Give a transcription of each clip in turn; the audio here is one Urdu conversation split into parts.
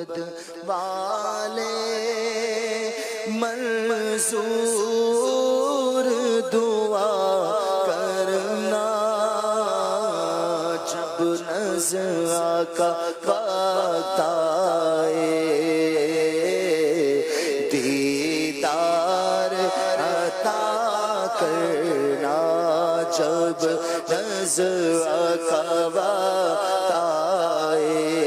گنبد والے منظور دعا کرنا جب نزع کا وقت آئے دیدار عطا کرنا جب نزع کا وقت آئے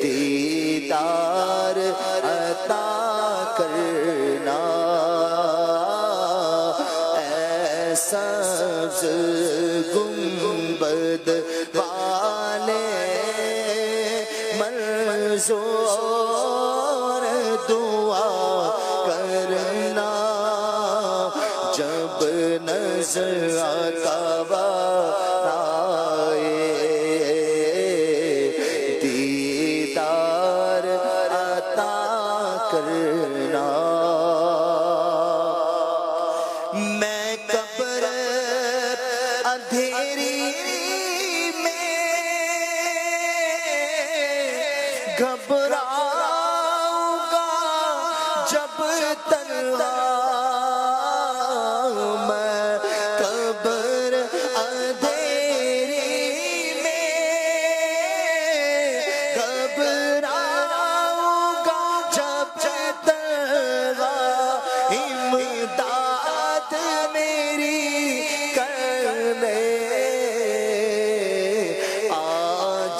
دیدار عطا کرنا ایسا گنبد والے منظور دعا کرنا جب نزع کا وقت آئے دیدار عطا کرنا میں قبر اندھیری میں گھبراؤں گا جب تنہا میں قبر اندھیری میں گھبراؤں گا جب تنہا امداد میری کرنے آ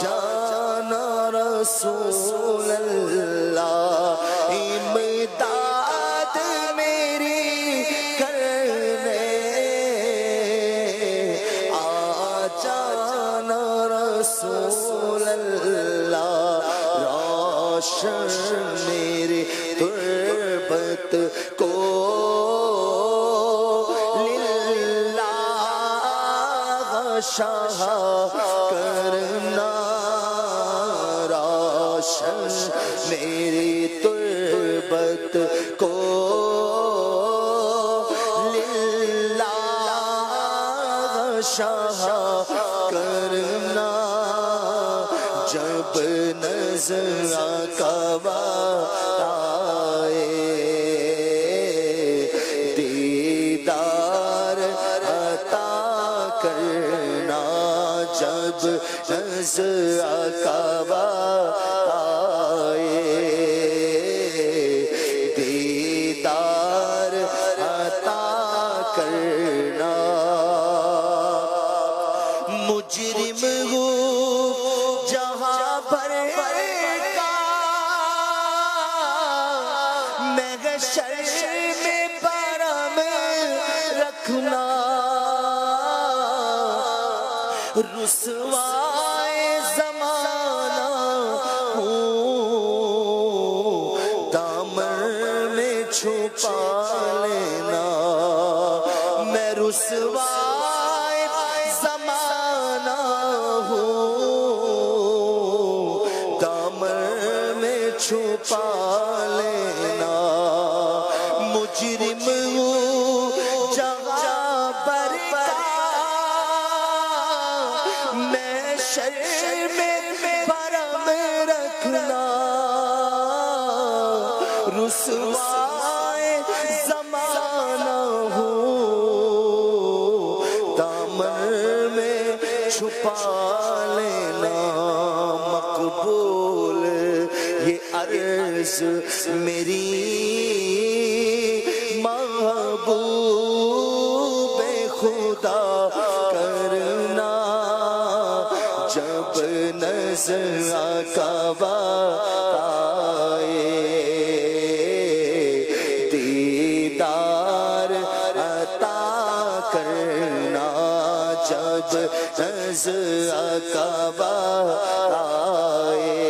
جانا رسول اللہ امداد میری کرنے آ جانا رسول اللہ روشن میری تربت کو شاہ کرنا روشن میری تربت کو للہ شاہ کرنا جب نزع کا وقت آئے دیدار عطا کرنا جب نزع کا وقت آئے دیدار عطا کرنا مجرم ہوں جہاں پر کا محشر میں پرم رکھنا رسوائے زمانہ ہوں دامن میں چھپا لینا میں رسوائے زمانہ ہوں دامن میں چھپا لینا مجرم ہوں جہاں پر محشر میں پرم رکھنا رسوائے زمانہ ہوں دامن میں چھپا لینا مقبول یہ عرض میری محبوب خدا کرنا جب نزع کا وقت آئے دیدار عطا کرنا جب نزع کا وقت آئے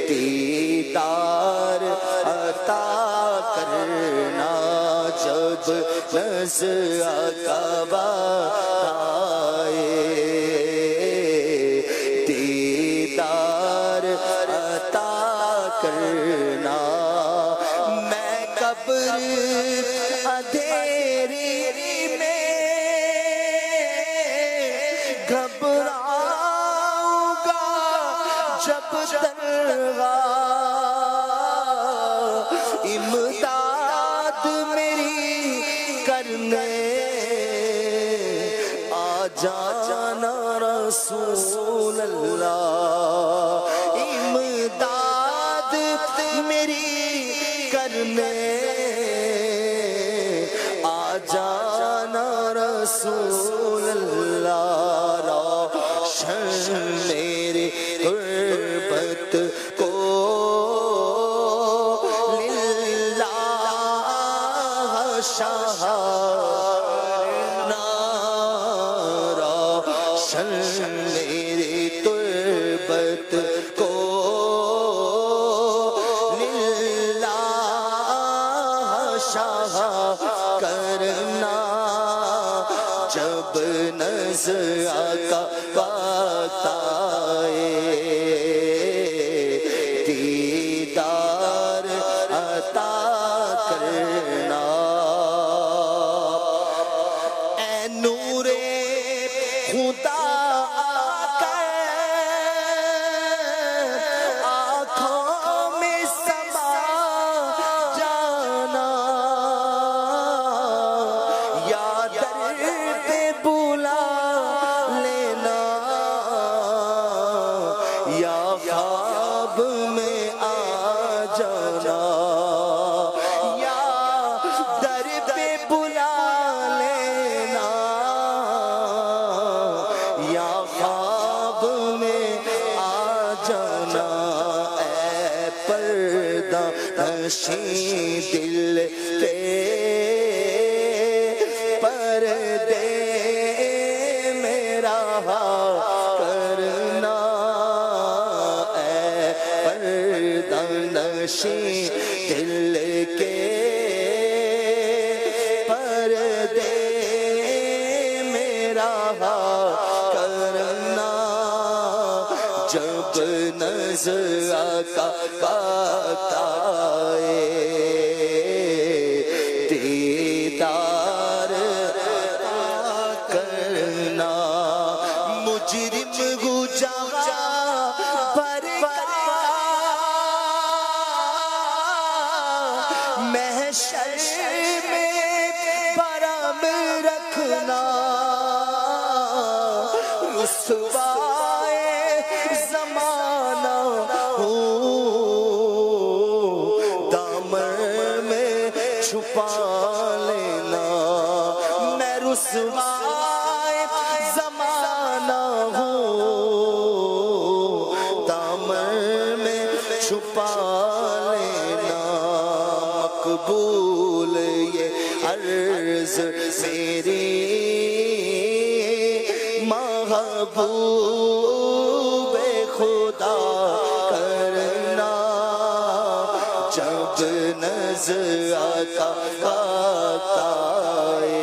دیدار عطا کرنا جب نزع کا وقت آئے دیدار عطا کرنا میں قبر اندھیری میں گھبراؤں گا جب تنہا امداد میری کرنے آ جانا رسول اللہ، امداد میری کرنے آ جانا رسول اللہ، روشن میری غربت کو للہ شاہرنا، روشن میری غربت کو للہ شاہ کرنا، جب نظر آقا وقت آئے دیدار عطا کرنا، اے نور خدا آ کر آنکھوں میں سما جانا، یا در پہ بلا لینا، یا خواب میں آ جانا، یا در پہ بلا لینا، یا خواب میں آ جانا، اے پردہ نشین دل پہ پردے میرا کرنا، اے پردہ نشین دل کے پردے میرا کرنا، جب نظر آقا وقت آئے دیدار کرنا، مجرم ہو جہاں پر محشر میں برہم رکھنا، رسوائے زمانہ ہوں دامن میں چھپا لینا، میں رسوائے زمانہ ہوں دامن میں چھپا لینا، مقبول یہ عرض میری محبوب خدا کرنا، جب نظر آقا وقت آئے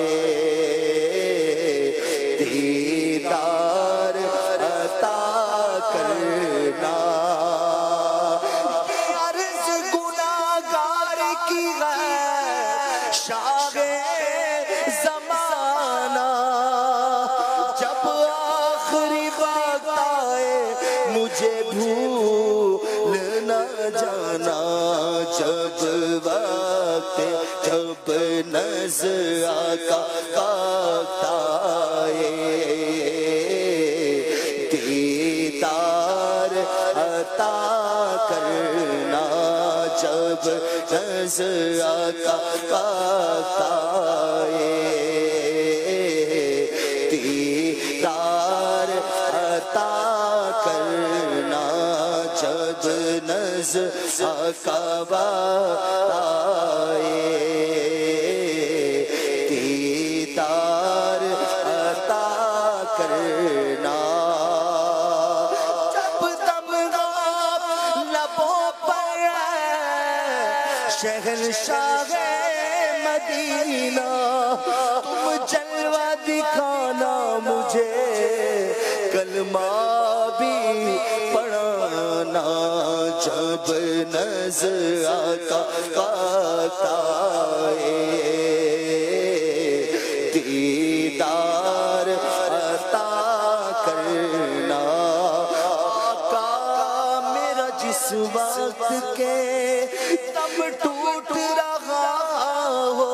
دیدار عطا کرنا، یہ عرض گناہگار کی ہے شاہ زمانہ، جب آخری وقت آئے مجھے بھول نہ جانا، جب وقت جب نظر آقا وقت آئے دیدار عطا کرنا، جب نظر آقا وقت آئے دیدار عطا کرنا، جب نظر آقا وقت آئے دیدار عطا کرنا، جب تمغہ لبوں پر شہنشاہ مدینہ، تم جلوہ دکھانا مجھے کلمہ بھی پڑھانا، جب نظر آقا وقت آئے دیدار عطا کرنا، آقا وقت کے دم ٹوٹ رہا ہو،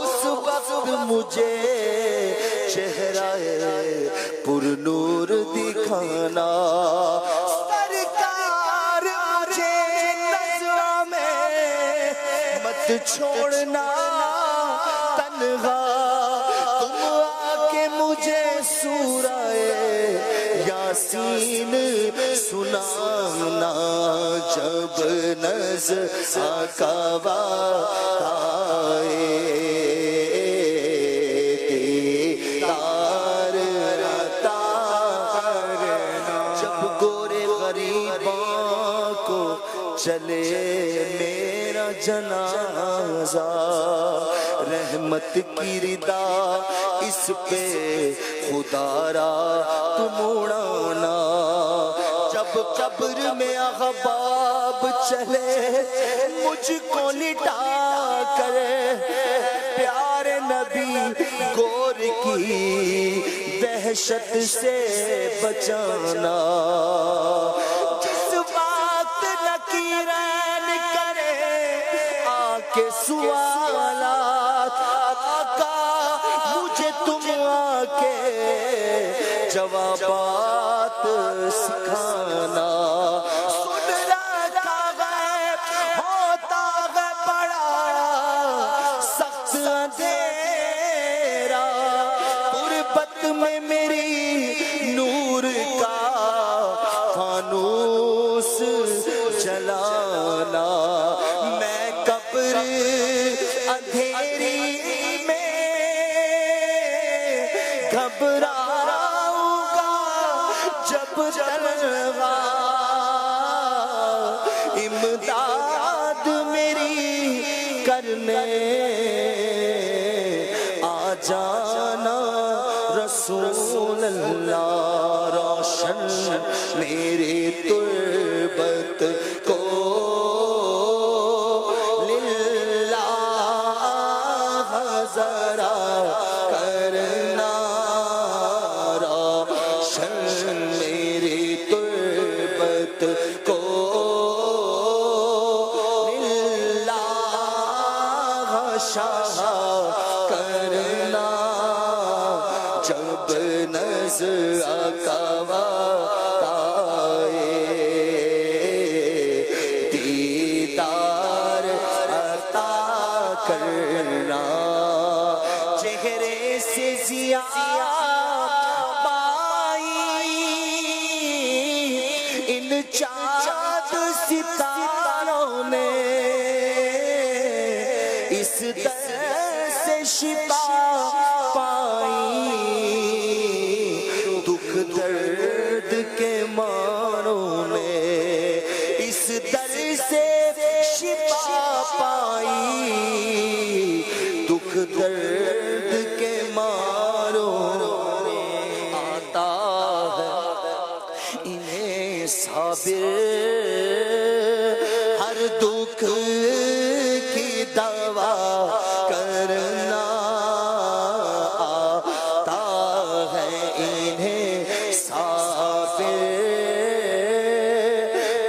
اس وقت مجھے چہرہ پر نور دکھانا، سرکار مجھے نظروں میں مت چھوڑنا تنہا، تم آکے مجھے سورہ یاسین سنانا، جب نظر کا وقت آئے دیدار عطا کرنا، جب گورے غریباں کو چلے میرا جنازہ، رحمت کی ردا اس پہ خدا را تم اڑانا، جب قبر میں احباب چلے مجھ کو لٹا کر، پیارے نبی گور کی دہشت سے بچانا، جس وقت نکیرین کرے آکے سوالات، آقا مجھے تم آکے جوابات سکھانا، سن رکھا غیب ہوتا ہے بڑا سخت اندھیرا، غربت میں میری نور کا فانوس جلانا، میں قبر اندھیری میں گھبراؤں گا جب تنہا، امداد میری کرنے آ جانا رسول اللہ، روشن میری تربت کو للہ ذرا کرنا، روشن میری تربت کو للہ شاہ کرنا، جب نظر کا وقت آئے دیدار عطا کرنا، چہرے سے ضیاء پائی ان چاند ستاروں نے، اس درد سے شفا پائی، دکھ درد کے ماروں نے اس درد سے شفا پائی، دکھ درد کے ماروں نے آتا ہے انہیں صابر، ہر دکھ کی دوا کرنا، آتا ہے انہیں صابر،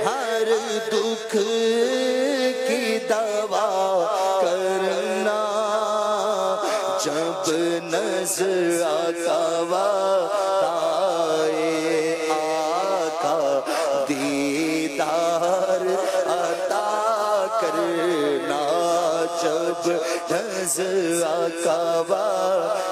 ہر دکھ کی دوا کرنا، جب نظر کا وقت آئے آقا دیدار عطا کرنا، جب نظر کا وقت